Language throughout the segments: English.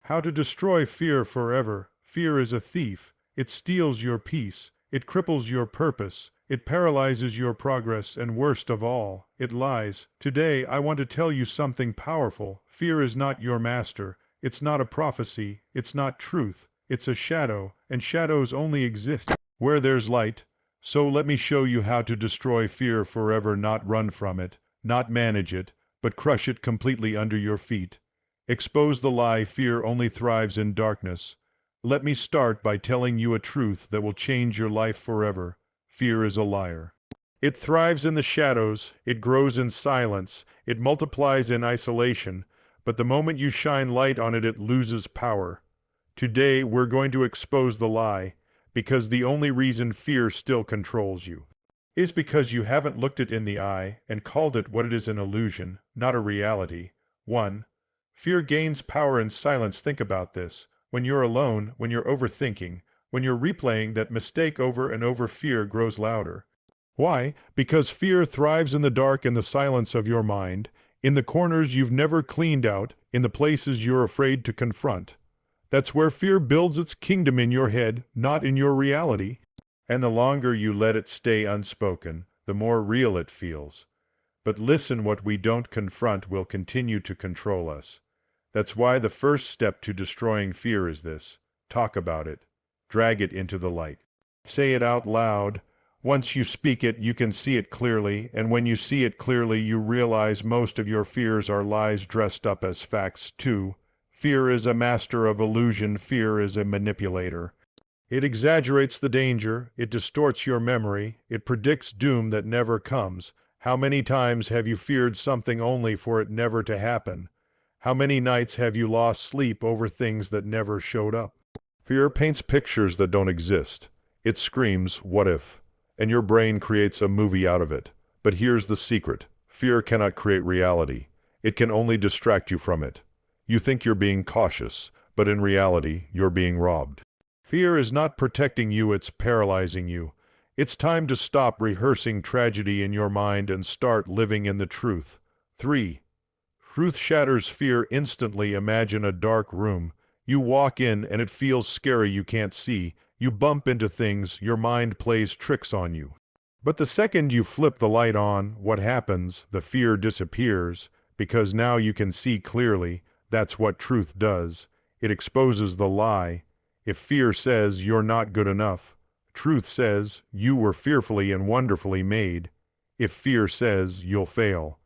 How to destroy fear forever. Fear is a thief. It steals your peace. It cripples your purpose. It paralyzes your progress, and worst of all, it lies. Today, I want to tell you something powerful. Fear is not your master. It's not a prophecy. It's not truth. It's a shadow, and shadows only exist where there's light. So let me show you how to destroy fear forever, not run from it, not manage it, but crush it completely under your feet. Expose the lie fear only thrives in darkness. Let me start by telling you a truth that will change your life forever. Fear is a liar. It thrives in the shadows, it grows in silence, it multiplies in isolation, but the moment you shine light on it, it loses power. Today, we're going to expose the lie, because the only reason fear still controls you is because you haven't looked it in the eye and called it what it is, an illusion, not a reality. 1. Fear gains power in silence. Think about this. When you're alone, when you're overthinking, when you're replaying that mistake over and over, fear grows louder. Why? Because fear thrives in the dark, in the silence of your mind, in the corners you've never cleaned out, in the places you're afraid to confront. That's where fear builds its kingdom, in your head, not in your reality. And the longer you let it stay unspoken, the more real it feels. But listen, what we don't confront will continue to control us. That's why the first step to destroying fear is this. Talk about it. Drag it into the light. Say it out loud. Once you speak it, you can see it clearly, and when you see it clearly, you realize most of your fears are lies dressed up as facts. 2. Fear is a master of illusion. Fear is a manipulator. It exaggerates the danger, it distorts your memory, it predicts doom that never comes. How many times have you feared something only for it never to happen? How many nights have you lost sleep over things that never showed up? Fear paints pictures that don't exist. It screams, "What if?" And your brain creates a movie out of it. But here's the secret. Fear cannot create reality. It can only distract you from it. You think you're being cautious, but in reality, you're being robbed. Fear is not protecting you, it's paralyzing you. It's time to stop rehearsing tragedy in your mind and start living in the truth. 3. Truth shatters fear instantly. Imagine a dark room. You walk in and it feels scary. You can't see. You bump into things. Your mind plays tricks on you. But the second you flip the light on, what happens? The fear disappears, because now you can see clearly. That's what truth does. It exposes the lie. If fear says you're not good enough, truth says you were fearfully and wonderfully made. If fear says you'll fail,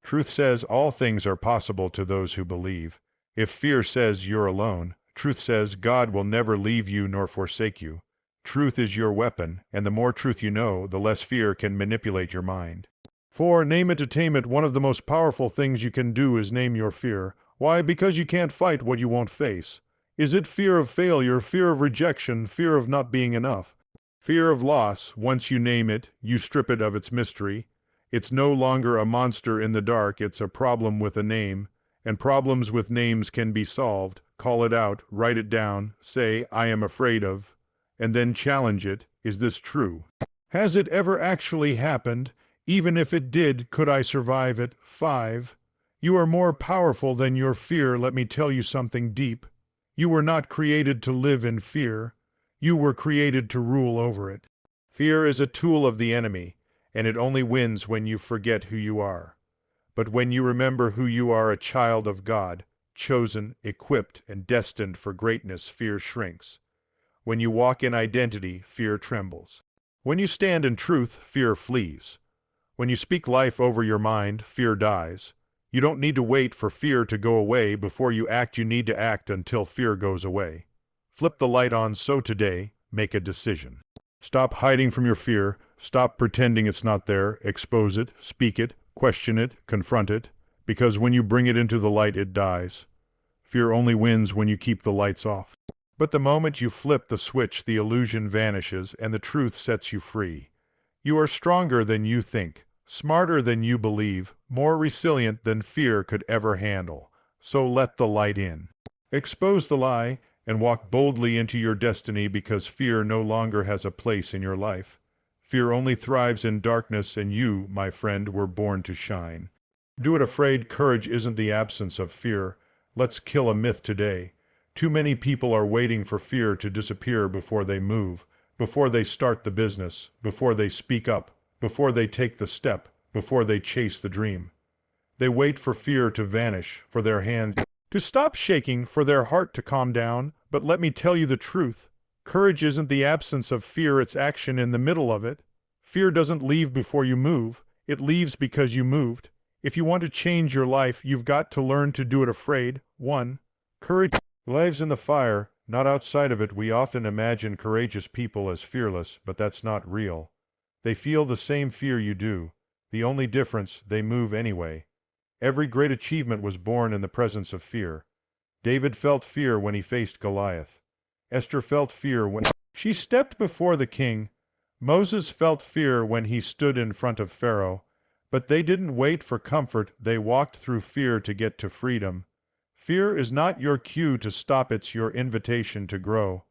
truth says all things are possible to those who believe. If fear says you're alone, truth says God will never leave you nor forsake you. Truth is your weapon, and the more truth you know, the less fear can manipulate your mind. 4. Name it to tame it. One of the most powerful things you can do is name your fear. Why? Because you can't fight what you won't face. Is it fear of failure, fear of rejection, fear of not being enough? Fear of loss? Once you name it, you strip it of its mystery. It's no longer a monster in the dark, it's a problem with a name. And problems with names can be solved. Call it out, write it down, say, "I am afraid of," and then challenge it. Is this true? Has it ever actually happened? Even if it did, could I survive it? 5. You are more powerful than your fear. Let me tell you something deep. You were not created to live in fear. You were created to rule over it. Fear is a tool of the enemy, and it only wins when you forget who you are. But when you remember who you are, a child of God, chosen, equipped, and destined for greatness, fear shrinks. When you walk in identity, fear trembles. When you stand in truth, fear flees. When you speak life over your mind, fear dies. You don't need to wait for fear to go away before you act. You need to act until fear goes away. Flip the light on. So today, make a decision. Stop hiding from your fear. Stop pretending it's not there. Expose it, speak it, question it, confront it. Because when you bring it into the light, it dies. Fear only wins when you keep the lights off. But the moment you flip the switch, the illusion vanishes and the truth sets you free. You are stronger than you think, smarter than you believe, more resilient than fear could ever handle. So let the light in. Expose the lie and walk boldly into your destiny, because fear no longer has a place in your life. Fear only thrives in darkness, and you, my friend, were born to shine. Do it afraid. Courage isn't the absence of fear. Let's kill a myth today. Too many people are waiting for fear to disappear before they move, before they start the business, before they speak up, before they take the step, before they chase the dream. They wait for fear to vanish, for their hand to stop shaking, for their heart to calm down. But let me tell you the truth. Courage isn't the absence of fear, it's action in the middle of it. Fear doesn't leave before you move, it leaves because you moved. If you want to change your life, you've got to learn to do it afraid. 1. Courage lives in the fire, not outside of it. We often imagine courageous people as fearless, but that's not real. They feel the same fear you do. The only difference, they move anyway. Every great achievement was born in the presence of fear. David felt fear when he faced Goliath. Esther felt fear when she stepped before the king. Moses felt fear when he stood in front of Pharaoh. But they didn't wait for comfort, they walked through fear to get to freedom. Fear is not your cue to stop, it's your invitation to grow.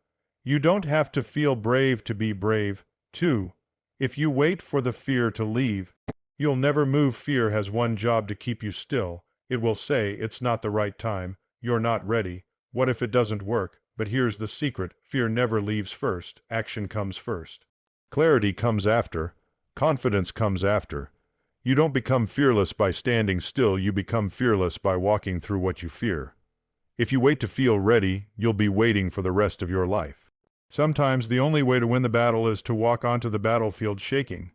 You don't have to feel brave to be brave. 2. If you wait for the fear to leave, you'll never move. Fear has one job: to keep you still. It will say, it's not the right time, you're not ready, what if it doesn't work? But here's the secret: fear never leaves first, action comes first. Clarity comes after, confidence comes after. You don't become fearless by standing still, you become fearless by walking through what you fear. If you wait to feel ready, you'll be waiting for the rest of your life. Sometimes the only way to win the battle is to walk onto the battlefield shaking.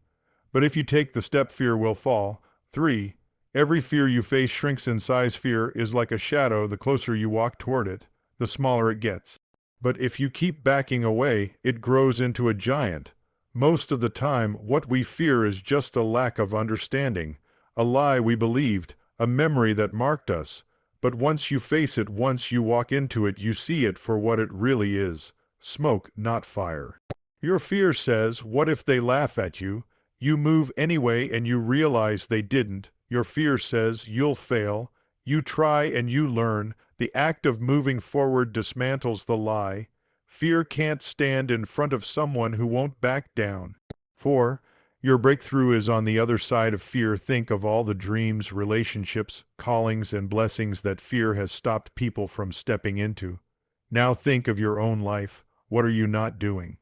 But if you take the step, fear will fall. 3. Every fear you face shrinks in size. Fear is like a shadow. The closer you walk toward it, the smaller it gets. But if you keep backing away, it grows into a giant. Most of the time, what we fear is just a lack of understanding, a lie we believed, a memory that marked us. But once you face it, once you walk into it, you see it for what it really is: smoke, not fire. Your fear says, what if they laugh at you? You move anyway and you realize they didn't. Your fear says, you'll fail. You try and you learn. The act of moving forward dismantles the lie. Fear can't stand in front of someone who won't back down. 4. Your breakthrough is on the other side of fear. Think of all the dreams, relationships, callings, and blessings that fear has stopped people from stepping into. Now think of your own life. What are you not doing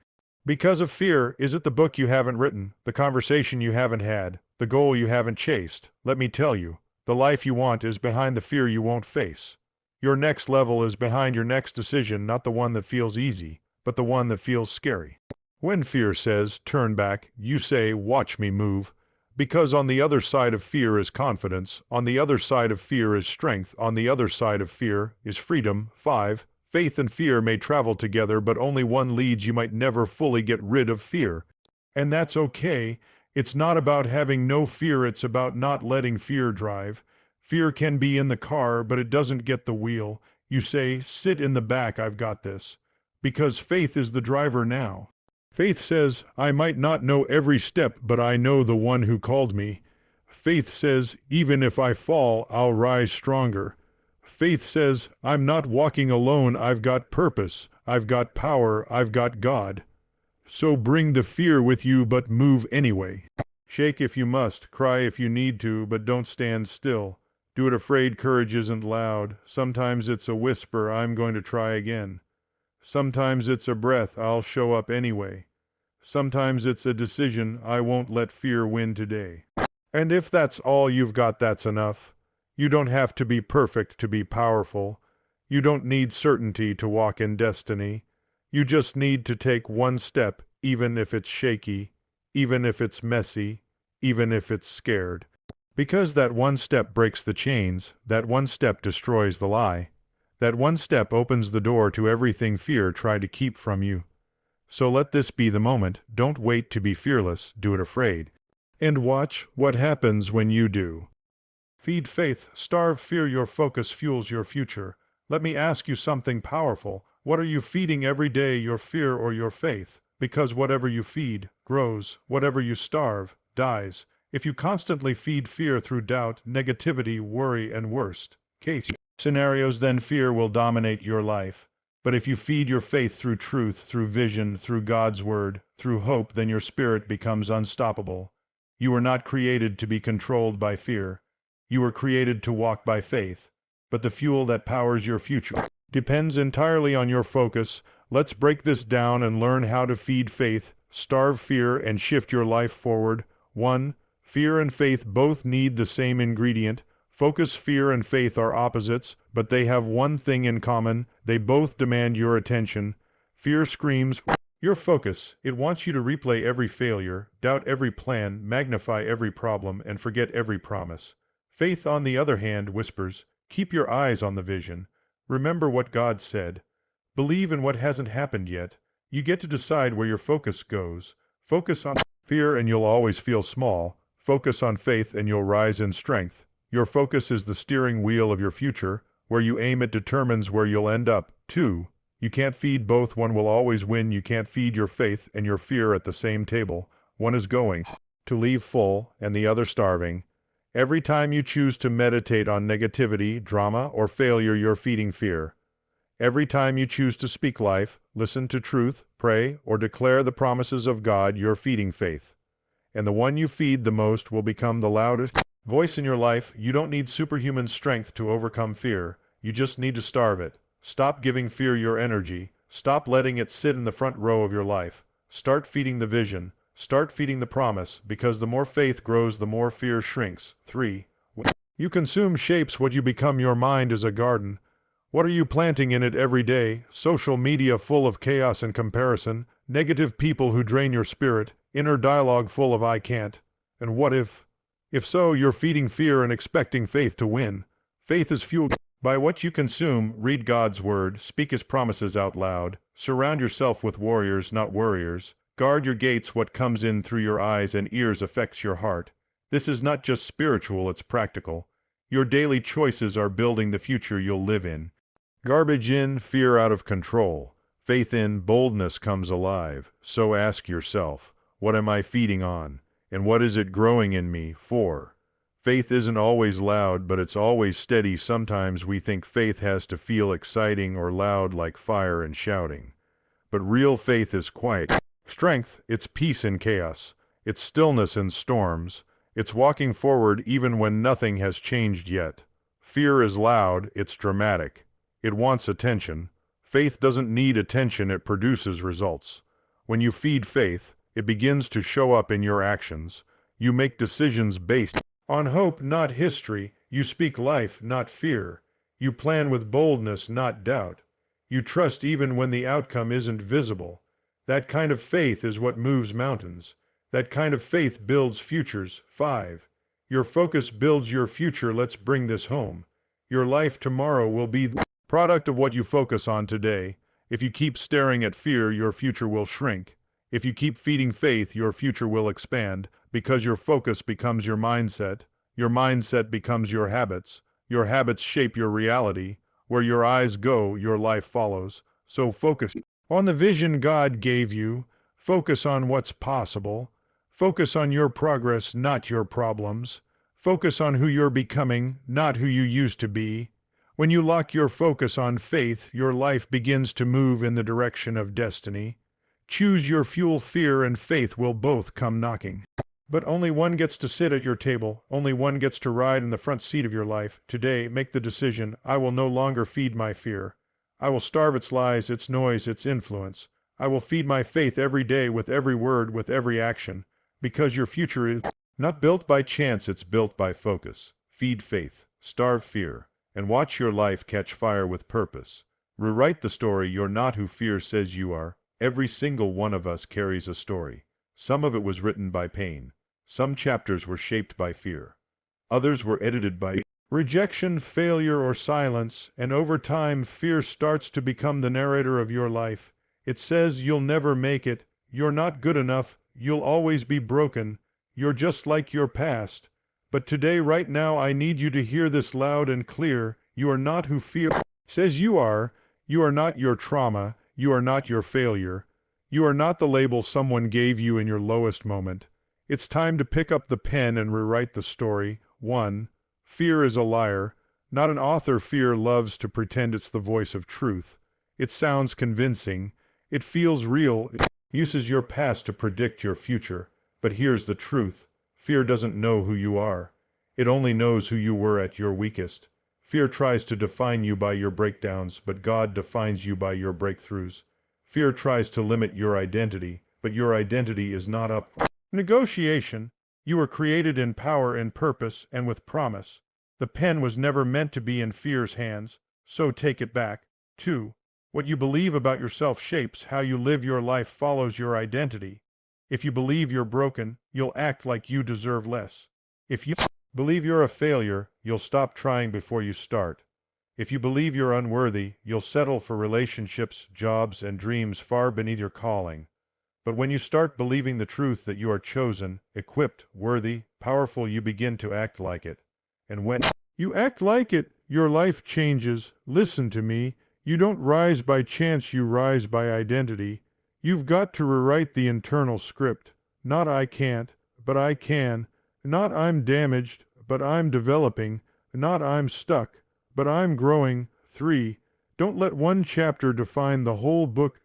because of fear? Is it the book you haven't written, the conversation you haven't had, the goal you haven't chased? Let me tell you, the life you want is behind the fear you won't face. Your next level is behind your next decision, not the one that feels easy, but the one that feels scary. When fear says, turn back, you say, watch me move. Because on the other side of fear is confidence, on the other side of fear is strength, on the other side of fear is freedom. 5. Faith and fear may travel together, but only one leads. You might never fully get rid of fear. And that's okay. It's not about having no fear, it's about not letting fear drive. Fear can be in the car, but it doesn't get the wheel. You say, sit in the back, I've got this. Because faith is the driver now. Faith says, I might not know every step, but I know the one who called me. Faith says, even if I fall, I'll rise stronger. Faith says, I'm not walking alone, I've got purpose, I've got power, I've got God. So bring the fear with you, but move anyway. Shake if you must, cry if you need to, but don't stand still. Do it afraid. Courage isn't loud. Sometimes it's a whisper, I'm going to try again. Sometimes it's a breath, I'll show up anyway. Sometimes it's a decision, I won't let fear win today. And if that's all you've got, that's enough. You don't have to be perfect to be powerful. You don't need certainty to walk in destiny. You just need to take one step, even if it's shaky, even if it's messy, even if it's scared. Because that one step breaks the chains, that one step destroys the lie. That one step opens the door to everything fear tried to keep from you. So let this be the moment. Don't wait to be fearless, do it afraid. And watch what happens when you do. Feed faith, starve fear, your focus fuels your future. Let me ask you something powerful. What are you feeding every day, your fear or your faith? Because whatever you feed grows, whatever you starve dies. If you constantly feed fear through doubt, negativity, worry, and worst case scenarios, then fear will dominate your life. But if you feed your faith through truth, through vision, through God's word, through hope, then your spirit becomes unstoppable. You were not created to be controlled by fear. You were created to walk by faith. But the fuel that powers your future depends entirely on your focus. Let's break this down and learn how to feed faith, starve fear, and shift your life forward. 1. Fear and faith both need the same ingredient. Focus, fear, and faith are opposites, but they have one thing in common: they both demand your attention. Fear screams your focus. It wants you to replay every failure, doubt every plan, magnify every problem, and forget every promise. Faith, on the other hand, whispers, keep your eyes on the vision. Remember what God said. Believe in what hasn't happened yet. You get to decide where your focus goes. Focus on fear and you'll always feel small. Focus on faith and you'll rise in strength. Your focus is the steering wheel of your future. Where you aim it determines where you'll end up. 2. You can't feed both. One will always win. You can't feed your faith and your fear at the same table. One is going to leave full and the other starving. Every time you choose to meditate on negativity, drama, or failure, you're feeding fear. Every time you choose to speak life, listen to truth, pray, or declare the promises of God, you're feeding faith. And the one you feed the most will become the loudest voice in your life. You don't need superhuman strength to overcome fear. You just need to starve it. Stop giving fear your energy. Stop letting it sit in the front row of your life. Start feeding the vision. Start feeding the promise, because the more faith grows, the more fear shrinks. 3. What you consume shapes what you become. Your mind is a garden. What are you planting in it every day? Social media full of chaos and comparison, negative people who drain your spirit, inner dialogue full of I can't, and what if? If so, you're feeding fear and expecting faith to win. Faith is fueled by what you consume. Read God's word, speak his promises out loud, surround yourself with warriors, not worriers. Guard your gates. What comes in through your eyes and ears affects your heart. This is not just spiritual, it's practical. Your daily choices are building the future you'll live in. Garbage in, fear out of control. Faith in, boldness comes alive. So ask yourself, what am I feeding on? And what is it growing in me? 4. Faith isn't always loud, but it's always steady. Sometimes we think faith has to feel exciting or loud, like fire and shouting. But real faith is quiet. Strength, it's peace in chaos. It's stillness in storms. It's walking forward even when nothing has changed yet. Fear is loud, it's dramatic. It wants attention. Faith doesn't need attention, it produces results. When you feed faith, it begins to show up in your actions. You make decisions based on hope, not history. You speak life, not fear. You plan with boldness, not doubt. You trust even when the outcome isn't visible. That kind of faith is what moves mountains. That kind of faith builds futures. 5. Your focus builds your future. Let's bring this home. Your life tomorrow will be the product of what you focus on today. If you keep staring at fear, your future will shrink. If you keep feeding faith, your future will expand, because your focus becomes your mindset becomes your habits shape your reality. Where your eyes go, your life follows. So focus on the vision God gave you. Focus on what's possible. Focus on your progress, not your problems. Focus on who you're becoming, not who you used to be. When you lock your focus on faith, your life begins to move in the direction of destiny. Choose your fuel. Fear and faith will both come knocking. But only one gets to sit at your table. Only one gets to ride in the front seat of your life. Today, make the decision: I will no longer feed my fear. I will starve its lies, its noise, its influence. I will feed my faith every day, with every word, with every action. Because your future is not built by chance, it's built by focus. Feed faith, starve fear, and watch your life catch fire with purpose. Rewrite the story. You're not who fear says you are. Every single one of us carries a story. Some of it was written by pain. Some chapters were shaped by fear. Others were edited by rejection, failure, or silence, and over time, fear starts to become the narrator of your life. It says you'll never make it, you're not good enough, you'll always be broken, you're just like your past. But today, right now, I need you to hear this loud and clear. You are not who fear says you are. You are not your trauma. You are not your failure. You are not the label someone gave you in your lowest moment. It's time to pick up the pen and rewrite the story. 1. Fear is a liar, not an author. Fear loves to pretend it's the voice of truth. It sounds convincing. It feels real. It uses your past to predict your future. But here's the truth. Fear doesn't know who you are. It only knows who you were at your weakest. Fear tries to define you by your breakdowns, but God defines you by your breakthroughs. Fear tries to limit your identity, but your identity is not up for negotiation. You were created in power and purpose and with promise. The pen was never meant to be in fear's hands, so take it back. 2. What you believe about yourself shapes how you live your life, follows your identity. If you believe you're broken, you'll act like you deserve less. If you believe you're a failure, you'll stop trying before you start. If you believe you're unworthy, you'll settle for relationships, jobs, and dreams far beneath your calling. But when you start believing the truth that you are chosen, equipped, worthy, powerful, you begin to act like it. And when you act like it, your life changes. Listen to me. You don't rise by chance, you rise by identity. You've got to rewrite the internal script. Not I can't, but I can. Not I'm damaged, but I'm developing. Not I'm stuck, but I'm growing. 3. Don't let one chapter define the whole book.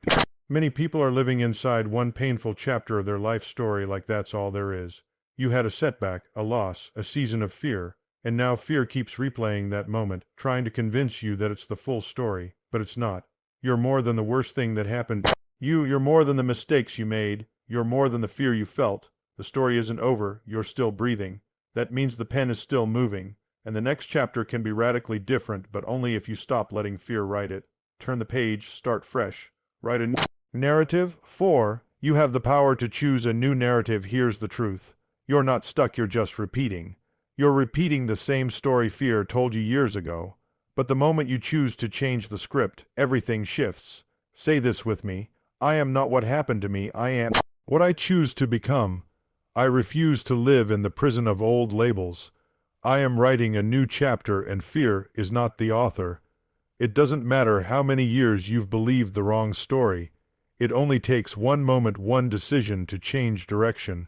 Many people are living inside one painful chapter of their life story like that's all there is. You had a setback, a loss, a season of fear, and now fear keeps replaying that moment, trying to convince you that it's the full story, but it's not. You're more than the worst thing that happened. You're more than the mistakes you made. You're more than the fear you felt. The story isn't over. You're still breathing. That means the pen is still moving, and the next chapter can be radically different, but only if you stop letting fear write it. Turn the page, start fresh. Write a new narrative. 4. You have the power to choose a new narrative. Here's the truth. You're not stuck, you're just repeating. You're repeating the same story fear told you years ago. But the moment you choose to change the script, everything shifts. Say this with me. I am not what happened to me. I am what I choose to become. I refuse to live in the prison of old labels. I am writing a new chapter, and fear is not the author. It doesn't matter how many years you've believed the wrong story. It only takes one moment, one decision to change direction.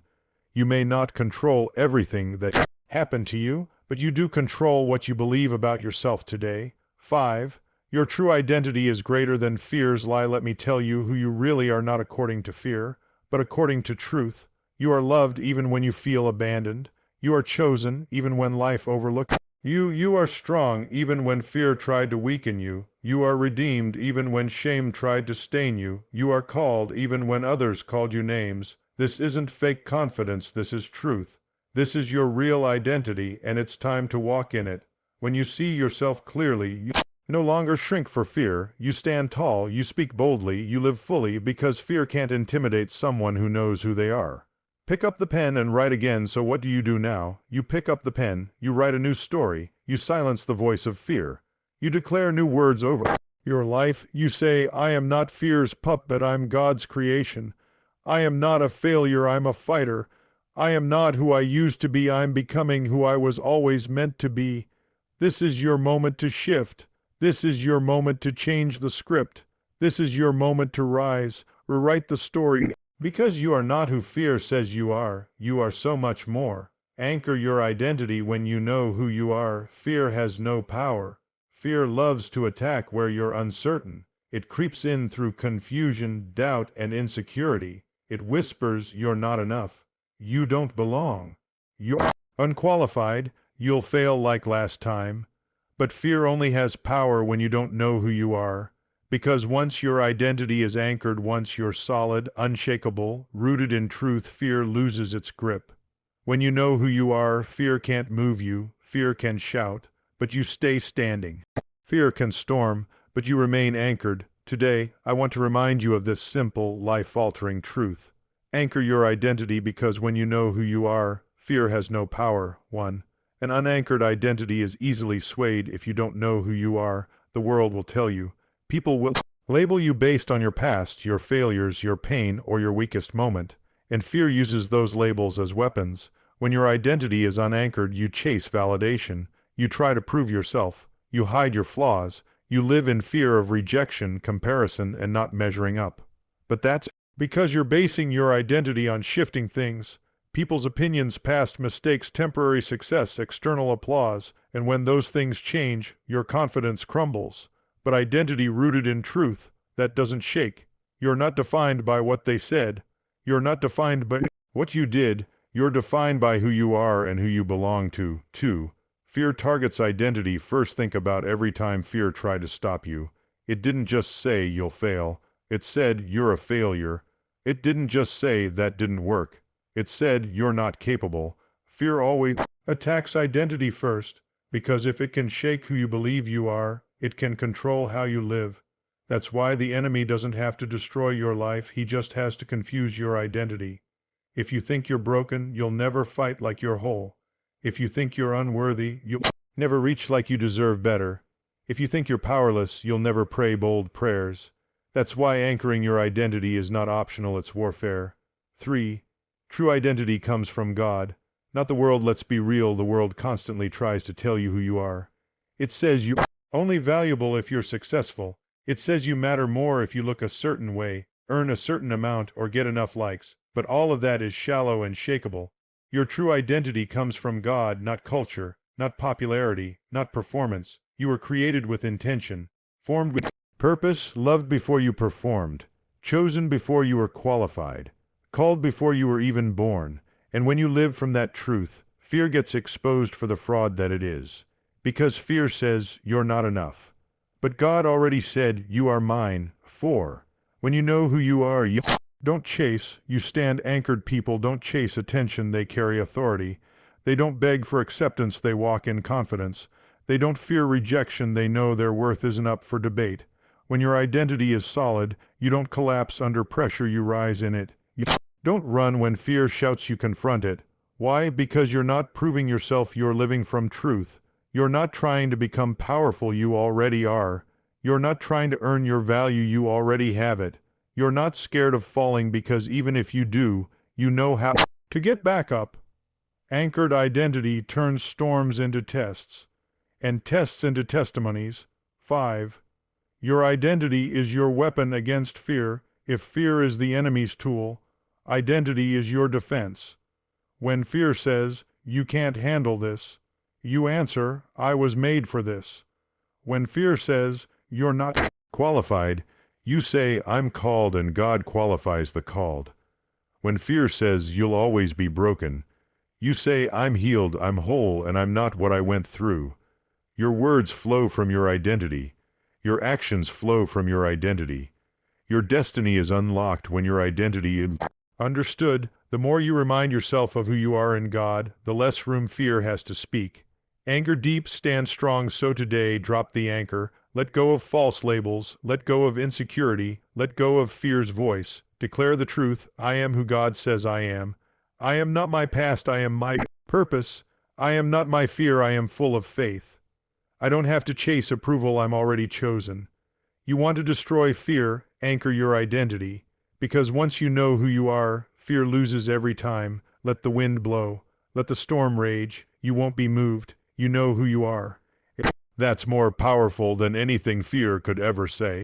You may not control everything that happened to you, but you do control what you believe about yourself today. 5. Your true identity is greater than fear's lie. Let me tell you who you really are, not according to fear, but according to truth. You are loved even when you feel abandoned. You are chosen even when life overlooked you. You are strong even when fear tried to weaken you. You are redeemed even when shame tried to stain you. You are called even when others called you names. This isn't fake confidence, this is truth. This is your real identity, and it's time to walk in it. When you see yourself clearly, you no longer shrink for fear. You stand tall, you speak boldly, you live fully, because fear can't intimidate someone who knows who they are. Pick up the pen and write again. So what do you do now? You pick up the pen, you write a new story, you silence the voice of fear. You declare new words over your life. You say, I am not fear's puppet, I'm God's creation. I am not a failure, I'm a fighter. I am not who I used to be, I'm becoming who I was always meant to be. This is your moment to shift. This is your moment to change the script. This is your moment to rise, rewrite the story. Because you are not who fear says you are so much more. Anchor your identity when you know who you are. Fear has no power. Fear loves to attack where you're uncertain. It creeps in through confusion, doubt, and insecurity. It whispers you're not enough. You don't belong. You're unqualified. You'll fail like last time. But fear only has power when you don't know who you are. Because once your identity is anchored, once you're solid, unshakable, rooted in truth, fear loses its grip. When you know who you are, fear can't move you. Fear can shout, but you stay standing. Fear can storm, but you remain anchored. Today, I want to remind you of this simple, life-altering truth. Anchor your identity, because when you know who you are, fear has no power. 1. An unanchored identity is easily swayed. If you don't know who you are, the world will tell you. People will label you based on your past, your failures, your pain, or your weakest moment. And fear uses those labels as weapons. When your identity is unanchored, you chase validation. You try to prove yourself. You hide your flaws. You live in fear of rejection, comparison, and not measuring up. But that's because you're basing your identity on shifting things. People's opinions, past mistakes, temporary success, external applause, and when those things change, your confidence crumbles. But identity rooted in truth, that doesn't shake. You're not defined by what they said. You're not defined by what you did. You're defined by who you are and who you belong to. 2. Fear targets identity. First, think about every time fear tried to stop you. It didn't just say you'll fail. It said you're a failure. It didn't just say that didn't work. It said you're not capable. Fear always attacks identity first, because if it can shake who you believe you are, it can control how you live. That's why the enemy doesn't have to destroy your life, he just has to confuse your identity. If you think you're broken, you'll never fight like you're whole. If you think you're unworthy, you'll never reach like you deserve better. If you think you're powerless, you'll never pray bold prayers. That's why anchoring your identity is not optional, it's warfare. 3. True identity comes from God, not the world. Let's be real, the world constantly tries to tell you who you are. It says you're only valuable if you're successful. It says you matter more if you look a certain way, earn a certain amount, or get enough likes. But all of that is shallow and shakeable. Your true identity comes from God, not culture, not popularity, not performance. You were created with intention, formed with purpose, loved before you performed, chosen before you were qualified, called before you were even born. And when you live from that truth, fear gets exposed for the fraud that it is. Because fear says you're not enough. But God already said you are mine. 4. When you know who you are, you don't chase, you stand anchored. People don't chase attention, they carry authority. They don't beg for acceptance, they walk in confidence. They don't fear rejection, they know their worth isn't up for debate. When your identity is solid, you don't collapse under pressure, you rise in it. You don't run when fear shouts, you confront it. Why? Because you're not proving yourself, you're living from truth. You're not trying to become powerful, you already are. You're not trying to earn your value, you already have it. You're not scared of falling because even if you do, you know how to get back up. Anchored identity turns storms into tests, and tests into testimonies. 5. Your identity is your weapon against fear. If fear is the enemy's tool, identity is your defense. When fear says, you can't handle this, you answer, I was made for this. When fear says, you're not qualified, you say, I'm called, and God qualifies the called. When fear says you'll always be broken, you say, I'm healed, I'm whole, and I'm not what I went through. Your words flow from your identity. Your actions flow from your identity. Your destiny is unlocked when your identity is understood. The more you remind yourself of who you are in God, the less room fear has to speak. Anchor deep, stand strong. So today, drop the anchor. Let go of false labels, let go of insecurity, let go of fear's voice. Declare the truth, I am who God says I am. I am not my past, I am my purpose. I am not my fear, I am full of faith. I don't have to chase approval, I'm already chosen. You want to destroy fear, anchor your identity. Because once you know who you are, fear loses every time. Let the wind blow, let the storm rage, you won't be moved. You know who you are. That's more powerful than anything fear could ever say.